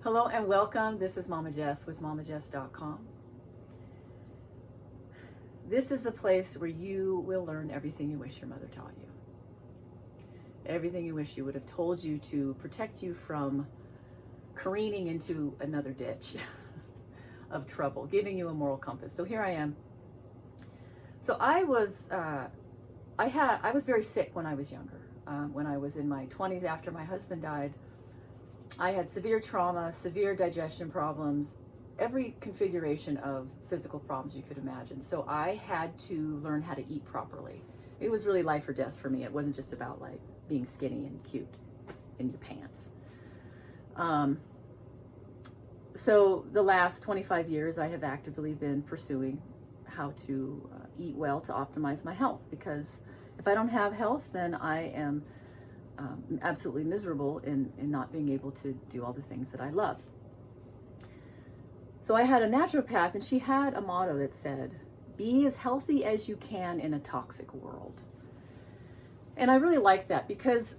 Hello and welcome. This is Mama Jess with mamajess.com. This is the place where you will learn everything you wish your mother taught you. Everything you wish you would have told you to protect you from careening into another ditch of trouble, giving you a moral compass. So here I am. So I was very sick when I was younger. When I was in my 20s after my husband died, I had severe trauma, severe digestion problems, every configuration of physical problems you could imagine. So I had to learn how to eat properly. It was really life or death for me. It wasn't just about like being skinny and cute in your pants. So the last 25 years, I have actively been pursuing how to eat well to optimize my health, because if I don't have health, then I am absolutely miserable in not being able to do all the things that I love. So I had a naturopath, and she had a motto that said, be as healthy as you can in a toxic world. And I really like that, because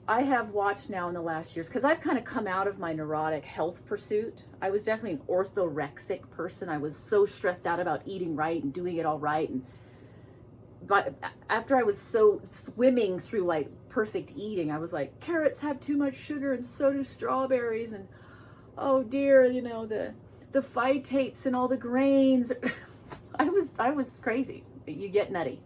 I have watched now in the last years, because I've kind of come out of my neurotic health pursuit. I was definitely an orthorexic person. I was so stressed out about eating right and doing it all right. But after I was so swimming through like perfect eating, I was like, carrots have too much sugar and so do strawberries, and oh dear, the phytates and all the grains. I was crazy. You get nutty.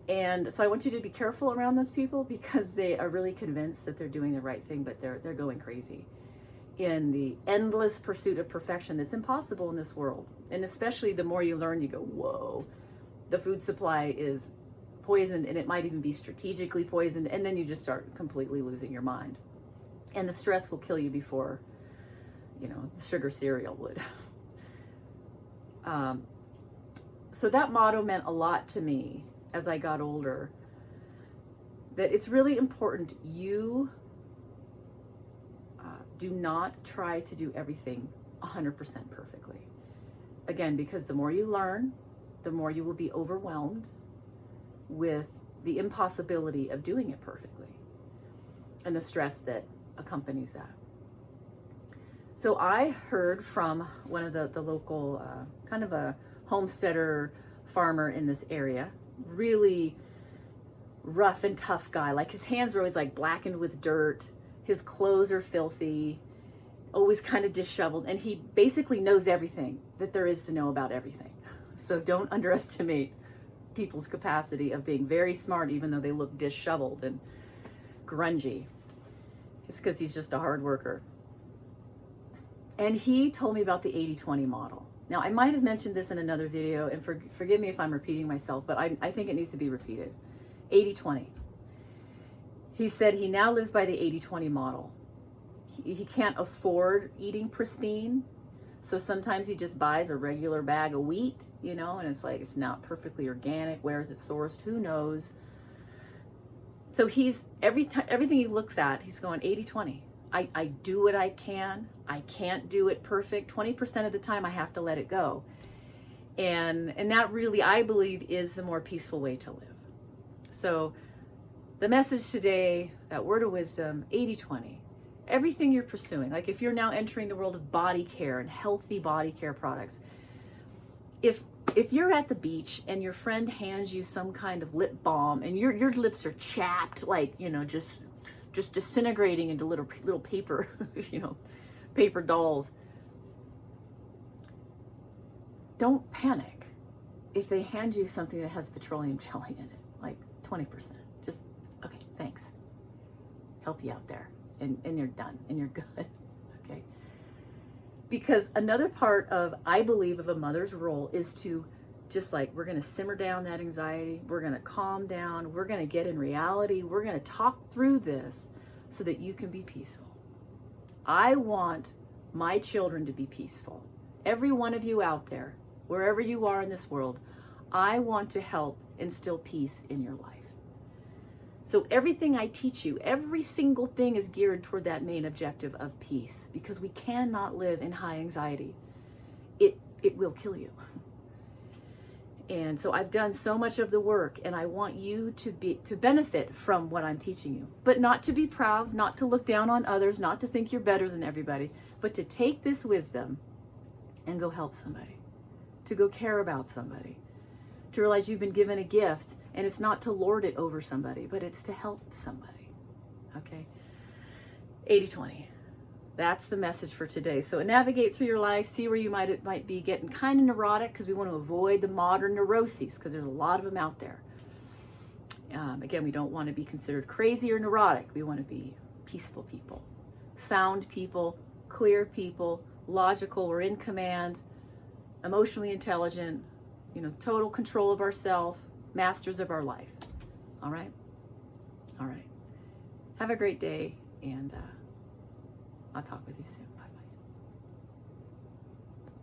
And so I want you to be careful around those people, because they are really convinced that they're doing the right thing, but they're going crazy in the endless pursuit of perfection that's impossible in this world. And especially the more you learn, you go, whoa, the food supply is poisoned, and it might even be strategically poisoned, and then you just start completely losing your mind. And the stress will kill you before, the sugar cereal would. So that motto meant a lot to me as I got older, that it's really important you do not try to do everything 100% perfectly. Again, because the more you learn, the more you will be overwhelmed with the impossibility of doing it perfectly and the stress that accompanies that. So I heard from one of the local, kind of a homesteader farmer in this area, really rough and tough guy. Like, his hands are always like blackened with dirt. His clothes are filthy, always kind of disheveled. And he basically knows everything that there is to know about everything. So don't underestimate people's capacity of being very smart, even though they look disheveled and grungy. It's because he's just a hard worker. And he told me about the 80-20 model. Now, I might have mentioned this in another video, and forgive me if I'm repeating myself, but I think it needs to be repeated. 80-20. He said he now lives by the 80-20 model. He can't afford eating pristine, so sometimes he just buys a regular bag of wheat, and it's like, it's not perfectly organic. Where is it sourced? Who knows? So everything he looks at, he's going 80-20. I do what I can. I can't do it perfect. 20% of the time I have to let it go. And that really, I believe, is the more peaceful way to live. So the message today, that word of wisdom, 80-20. Everything you're pursuing, like if you're now entering the world of body care and healthy body care products, if you're at the beach and your friend hands you some kind of lip balm and your lips are chapped, like, just disintegrating into little paper, paper dolls, don't panic if they hand you something that has petroleum jelly in it, like 20%. Just, okay, thanks. Help you out there. And you're done, and you're good, okay? Because another part of, I believe, of a mother's role is to just like, we're gonna simmer down that anxiety, we're gonna calm down, we're gonna get in reality, we're gonna talk through this so that you can be peaceful. I want my children to be peaceful. Every one of you out there, wherever you are in this world, I want to help instill peace in your life. So everything I teach you, every single thing is geared toward that main objective of peace, because we cannot live in high anxiety. It will kill you. And so I've done so much of the work, and I want you to benefit from what I'm teaching you, but not to be proud, not to look down on others, not to think you're better than everybody, but to take this wisdom and go help somebody, to go care about somebody, to realize you've been given a gift, and it's not to lord it over somebody, but it's to help somebody. Okay? 80-20. That's the message for today. So navigate through your life, see where you might be getting kind of neurotic, because we want to avoid the modern neuroses, because there's a lot of them out there. Again, we don't want to be considered crazy or neurotic. We want to be peaceful people, sound people, clear people, logical, we're in command, emotionally intelligent, total control of ourselves, masters of our life. All right? All right. Have a great day, and I'll talk with you soon.